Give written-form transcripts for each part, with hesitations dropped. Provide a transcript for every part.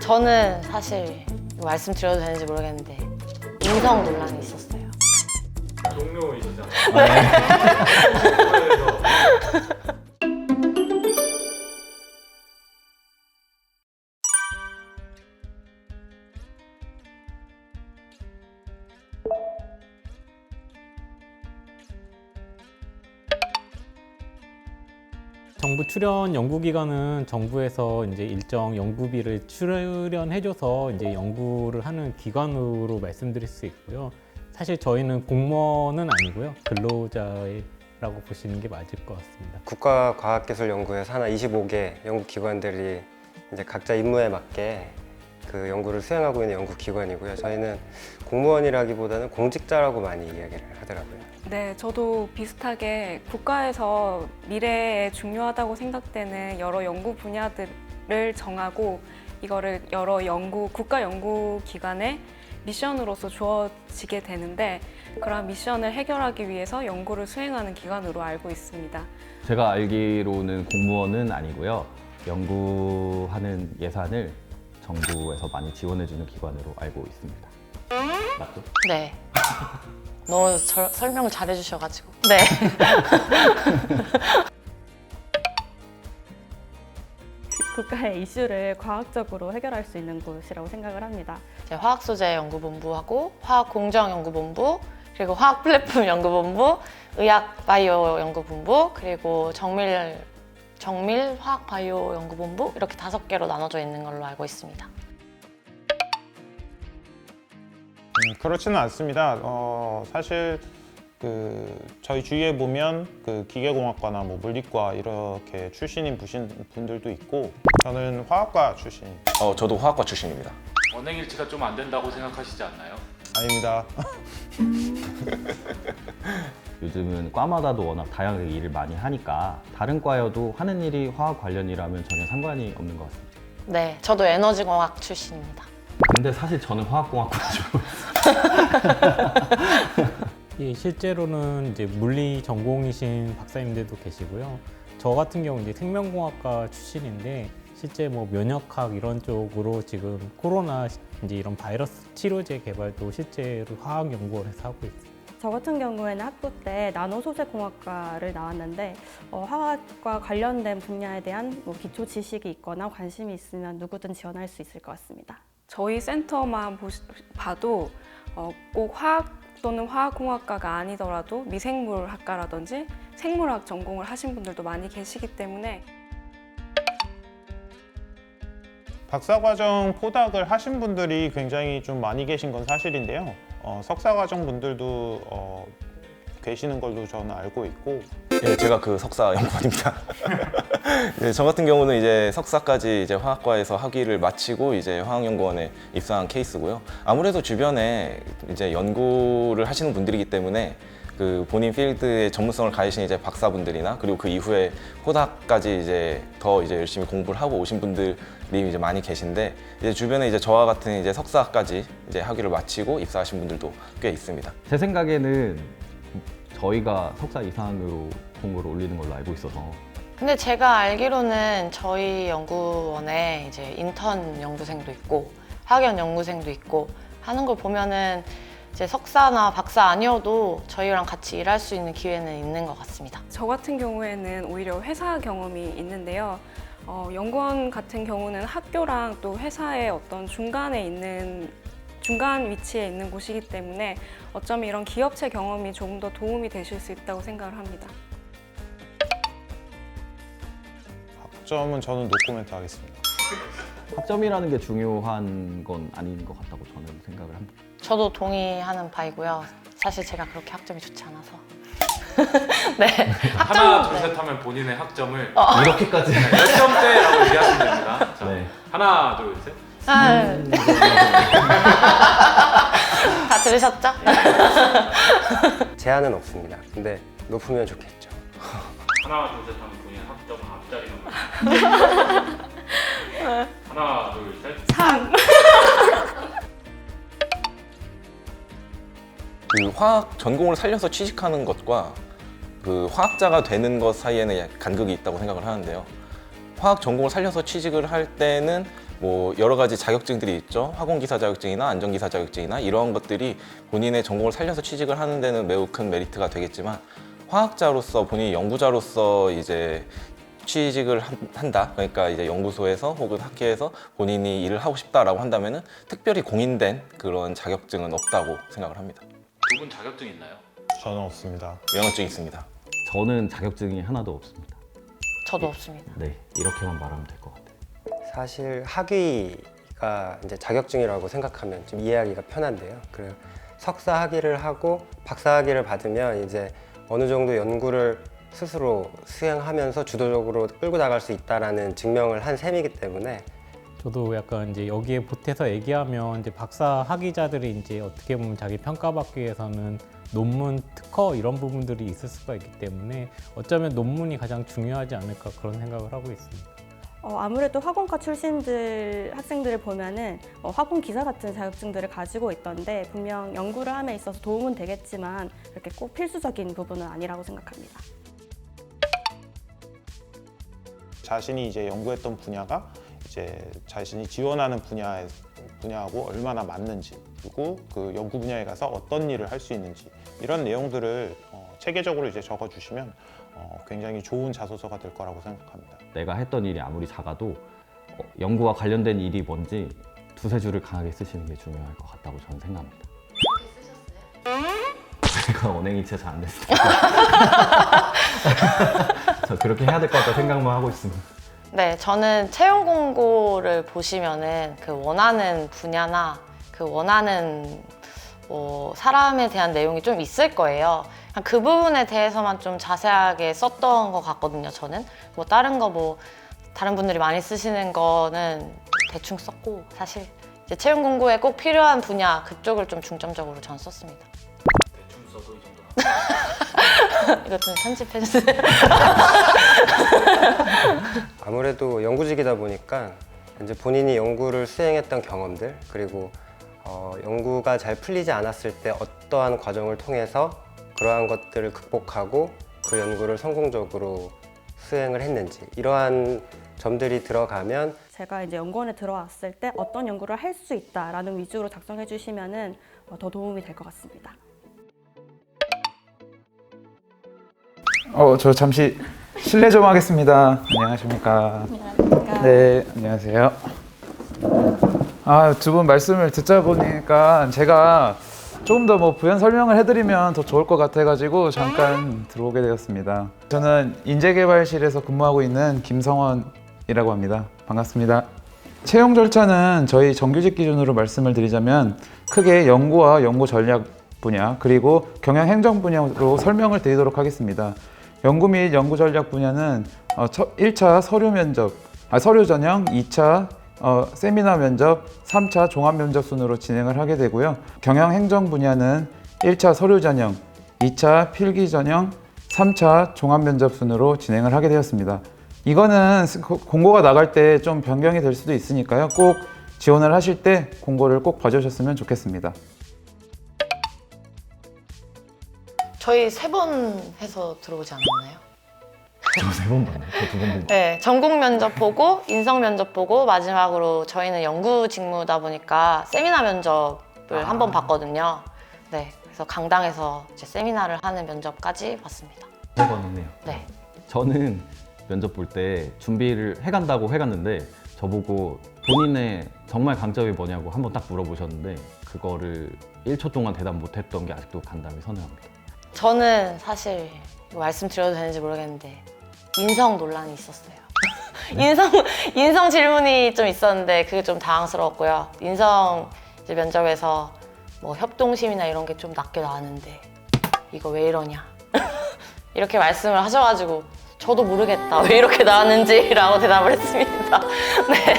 저는 사실 이거 말씀드려도 되는지 모르겠는데 인성 논란이 있었어요. 동료이시잖아요. 정부 출연 연구기관은 정부에서 이제 일정 연구비를 출연해줘서 이제 연구를 하는 기관으로 말씀드릴 수 있고요. 사실 저희는 공무원은 아니고요. 근로자라고 보시는 게 맞을 것 같습니다. 국가과학기술연구회 산하 25개 연구기관들이 이제 각자 임무에 맞게 그 연구를 수행하고 있는 연구기관이고요. 저희는 공무원이라기보다는 공직자라고 많이 이야기를 하더라고요. 네, 저도 비슷하게 국가에서 미래에 중요하다고 생각되는 여러 연구 분야들을 정하고 이거를 여러 국가 연구기관의 미션으로서 주어지게 되는데 그런 미션을 해결하기 위해서 연구를 수행하는 기관으로 알고 있습니다. 제가 알기로는 공무원은 아니고요. 연구하는 예산을 정부에서 많이 지원해주는 기관으로 알고 있습니다. 맞죠? 네. 너무 설명을 잘해주셔가지고. 네. 국가의 이슈를 과학적으로 해결할 수 있는 곳이라고 생각을 합니다. 이제 화학소재연구본부하고 화학공정연구본부, 그리고 화학플랫폼연구본부, 의학바이오연구본부, 그리고 정밀화학바이오연구본부 이렇게 5개로 나눠져 있는 걸로 알고 있습니다. 그렇지는 않습니다. 사실 저희 주위에 보면 기계공학과나 뭐 물리과 이렇게 출신인 분들도 있고 저는 화학과 출신입니다. 저도 화학과 출신입니다. 언행일치가 좀 안 된다고 생각하시지 않나요? 아닙니다. 요즘은 과마다도 워낙 다양하게 일을 많이 하니까 다른 과여도 하는 일이 화학 관련이라면 전혀 상관이 없는 것 같습니다. 네, 저도 에너지공학 출신입니다. 근데 사실 저는 화학공학과죠. 예, 실제로는 이제 물리 전공이신 박사님들도 계시고요. 저 같은 경우 이제 생명공학과 출신인데 실제 뭐 면역학 이런 쪽으로 지금 코로나 이제 이런 바이러스 치료제 개발도 실제로 화학연구원에서 하고 있습니다. 저 같은 경우에는 학부 때 나노소재공학과를 나왔는데 화학과 관련된 분야에 대한 기초 지식이 있거나 관심이 있으면 누구든 지원할 수 있을 것 같습니다. 저희 센터만 봐도 꼭 화학 또는 화학공학과가 아니더라도 미생물학과라든지 생물학 전공을 하신 분들도 많이 계시기 때문에 박사과정 포닥을 하신 분들이 굉장히 좀 많이 계신 건 사실인데요. 석사과정 분들도 계시는 걸로 저는 알고 있고. 예, 제가 그 석사 연구원입니다. 예, 저 같은 경우는 이제 석사까지 이제 화학과에서 학위를 마치고 이제 화학연구원에 입사한 케이스고요. 아무래도 주변에 이제 연구를 하시는 분들이기 때문에 그 본인 필드의 전문성을 가지신 이제 박사분들이나 그리고 그 이후에 포닥까지 이제 더 이제 열심히 공부를 하고 오신 분들이 이제 많이 계신데 이제 주변에 이제 저와 같은 이제 석사까지 이제 학위를 마치고 입사하신 분들도 꽤 있습니다. 제 생각에는 저희가 석사 이상으로 공고를 올리는 걸로 알고 있어서 근데 제가 알기로는 저희 연구원에 이제 인턴 연구생도 있고 학연 연구생도 있고 하는 걸 보면은 이제 석사나 박사 아니어도 저희랑 같이 일할 수 있는 기회는 있는 것 같습니다. 저 같은 경우에는 오히려 회사 경험이 있는데요. 연구원 같은 경우는 학교랑 또 회사의 어떤 중간 위치에 있는 곳이기 때문에 어쩌면 이런 기업체 경험이 조금 더 도움이 되실 수 있다고 생각을 합니다. 학점은 저는 노코멘트 하겠습니다. 학점이라는 게 중요한 건 아닌 것 같다고 저는 생각을 합니다. 저도 동의하는 바이고요. 사실 제가 그렇게 학점이 좋지 않아서. 네. 하나, 둘, 셋 하면 본인의 학점을 이렇게까지 몇 점대라고 얘기하시면 됩니다. 자, 네. 하나, 둘, 셋. 다 들으셨죠? 제한은 없습니다. 근데 높으면 좋겠죠. 하나, 둘, 셋 하면 본인 학점 앞자리만 하나, 둘, 셋. 3! 그 화학 전공을 살려서 취직하는 것과 그 화학자가 되는 것 사이에는 간극이 있다고 생각을 하는데요. 화학 전공을 살려서 취직을 할 때는 뭐 여러 가지 자격증들이 있죠. 학원기사 자격증이나 안전기사 자격증이나 이러한 것들이 본인의 전공을 살려서 취직을 하는 데는 매우 큰 메리트가 되겠지만 화학자로서 본인이 연구자로서 이제 취직을 한다. 그러니까 이제 연구소에서 혹은 학회에서 본인이 일을 하고 싶다라고 한다면은 특별히 공인된 그런 자격증은 없다고 생각을 합니다. 두 분 자격증 있나요? 저는 없습니다. 면허증 있습니다. 저는 자격증이 하나도 없습니다. 저도 없습니다. 네, 이렇게만 말하면 될 것 같아요. 사실 학위가 이제 자격증이라고 생각하면 좀 이해하기가 편한데요. 그래서 석사 학위를 하고 박사 학위를 받으면 이제 어느 정도 연구를 스스로 수행하면서 주도적으로 끌고 나갈 수 있다라는 증명을 한 셈이기 때문에 저도 약간 이제 여기에 보태서 얘기하면 이제 박사 학위자들이 이제 어떻게 보면 자기 평가받기 위해서는 논문, 특허 이런 부분들이 있을 수가 있기 때문에 어쩌면 논문이 가장 중요하지 않을까 그런 생각을 하고 있습니다. 아무래도 학원과 출신들 학생들을 보면은 학원 기사 같은 자격증들을 가지고 있던데 분명 연구를 함에 있어서 도움은 되겠지만 그렇게 꼭 필수적인 부분은 아니라고 생각합니다. 자신이 이제 연구했던 분야가 이제 자신이 지원하는 분야하고 얼마나 맞는지, 그리고 그 연구 분야에 가서 어떤 일을 할 수 있는지 이런 내용들을 체계적으로 이제 적어주시면 굉장히 좋은 자소서가 될 거라고 생각합니다. 내가 했던 일이 아무리 작아도 연구와 관련된 일이 뭔지 두세 줄을 강하게 쓰시는 게 중요할 것 같다고 저는 생각합니다. 제가 언행이 진짜 잘 안 됐어요. 저 그렇게 해야 될 것 같다 생각만 하고 있습니다. 네, 저는 채용 공고를 보시면은 그 원하는 분야나 그 원하는 사람에 대한 내용이 좀 있을 거예요. 그 부분에 대해서만 좀 자세하게 썼던 것 같거든요, 저는. 뭐 다른 분들이 많이 쓰시는 거는 대충 썼고, 사실 이제 채용 공고에 꼭 필요한 분야 그쪽을 좀 중점적으로 전 썼습니다. 대충 써도 이 정도면. 이거 좀 편집해주세요. 아무래도 연구직이다 보니까 이제 본인이 연구를 수행했던 경험들 그리고 연구가 잘 풀리지 않았을 때 어떠한 과정을 통해서 그러한 것들을 극복하고 그 연구를 성공적으로 수행을 했는지 이러한 점들이 들어가면 제가 이제 연구원에 들어왔을 때 어떤 연구를 할 수 있다라는 위주로 작성해 주시면은 더 도움이 될 것 같습니다. 저 잠시 실례 좀 하겠습니다. 안녕하십니까. 네, 안녕하세요. 두 분 말씀을 듣자 보니까 제가 조금 더 뭐 부연 설명을 해드리면 더 좋을 것 같아가지고 잠깐 들어오게 되었습니다. 저는 인재개발실에서 근무하고 있는 김성원이라고 합니다. 반갑습니다. 채용 절차는 저희 정규직 기준으로 말씀을 드리자면 크게 연구와 연구 전략 분야 그리고 경영 행정 분야로 설명을 드리도록 하겠습니다. 연구 및 연구 전략 분야는 1차 서류 전형, 2차 세미나 면접, 3차 종합 면접 순으로 진행을 하게 되고요. 경영 행정 분야는 1차 서류 전형, 2차 필기 전형, 3차 종합 면접 순으로 진행을 하게 되었습니다. 이거는 공고가 나갈 때 좀 변경이 될 수도 있으니까요. 꼭 지원을 하실 때 공고를 꼭 봐주셨으면 좋겠습니다. 저희 3번 해서 들어오지 않았나요? 저 3번 봤네요. 저 2번 본 거. 네, 전공 면접 보고 인성 면접 보고 마지막으로 저희는 연구 직무다 보니까 세미나 면접을 한 번 봤거든요. 네, 그래서 강당에서 이제 세미나를 하는 면접까지 봤습니다. 3번 했네요. 네. 저는 면접 볼 때 준비를 해간다고 해갔는데 저보고 본인의 정말 강점이 뭐냐고 한번 딱 물어보셨는데 그거를 1초 동안 대답 못했던 게 아직도 간담이 서늘합니다. 저는 사실 이거 말씀드려도 되는지 모르겠는데 인성 논란이 있었어요. 인성 질문이 좀 있었는데 그게 좀 당황스러웠고요. 인성 이제 면접에서 뭐 협동심이나 이런 게 좀 낮게 나왔는데 이거 왜 이러냐 이렇게 말씀을 하셔가지고 저도 모르겠다 왜 이렇게 나왔는지라고 대답을 했습니다. 네.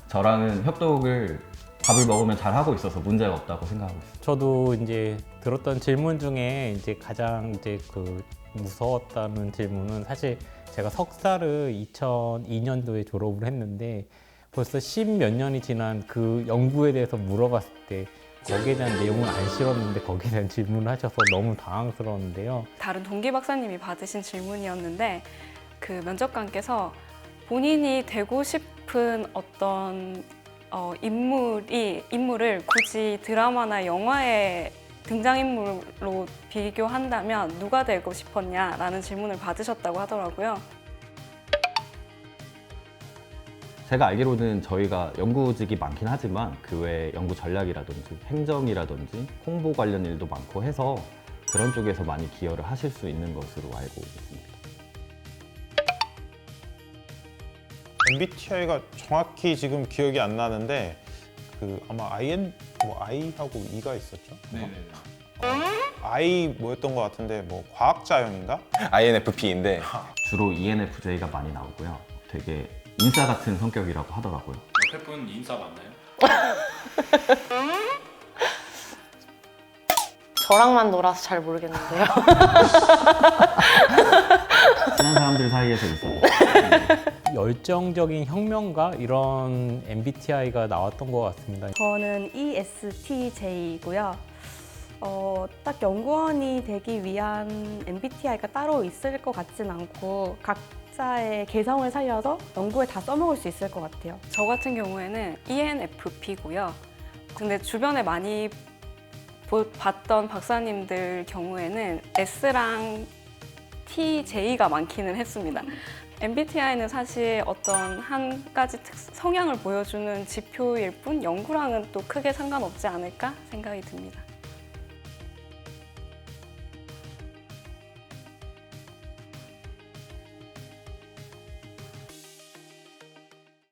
저랑은 협동을 밥을 먹으면 잘 하고 있어서 문제가 없다고 생각하고 있어요. 저도 이제 들었던 질문 중에 이제 가장 이제 그 무서웠다는 질문은 사실 제가 석사를 2002년도에 졸업을 했는데 벌써 10몇 년이 지난 그 연구에 대해서 물어봤을 때 거기에 대한 내용은 안 실었는데 거기에 대한 질문을 하셔서 너무 당황스러웠는데요. 다른 동기 박사님이 받으신 질문이었는데 그 면접관께서 본인이 되고 싶은 어떤 인물을 굳이 드라마나 영화의 등장인물로 비교한다면 누가 되고 싶었냐라는 질문을 받으셨다고 하더라고요. 제가 알기로는 저희가 연구직이 많긴 하지만 그 외에 연구 전략이라든지 행정이라든지 홍보 관련 일도 많고 해서 그런 쪽에서 많이 기여를 하실 수 있는 것으로 알고 있습니다. MBTI가 정확히 지금 기억이 안 나는데 그 아마 I하고 E가 있었죠? I 뭐였던 것 같은데 뭐 과학자형인가? INFP인데 주로 ENFJ가 많이 나오고요. 되게 인싸 같은 성격이라고 하더라고요. 옆에 분 인싸 맞나요? 저랑만 놀아서 잘 모르겠는데요. 친한 사람들 사이에서 있어요. 열정적인 혁명가 이런 MBTI가 나왔던 것 같습니다. 저는 ESTJ이고요. 딱 연구원이 되기 위한 MBTI가 따로 있을 것 같진 않고 각자의 개성을 살려서 연구에 다 써먹을 수 있을 것 같아요. 저 같은 경우에는 ENFP고요. 근데 주변에 많이 봤던 박사님들 경우에는 S랑 TJ가 많기는 했습니다. MBTI는 사실 어떤 한 가지 성향을 보여주는 지표일 뿐 연구랑은 또 크게 상관없지 않을까 생각이 듭니다.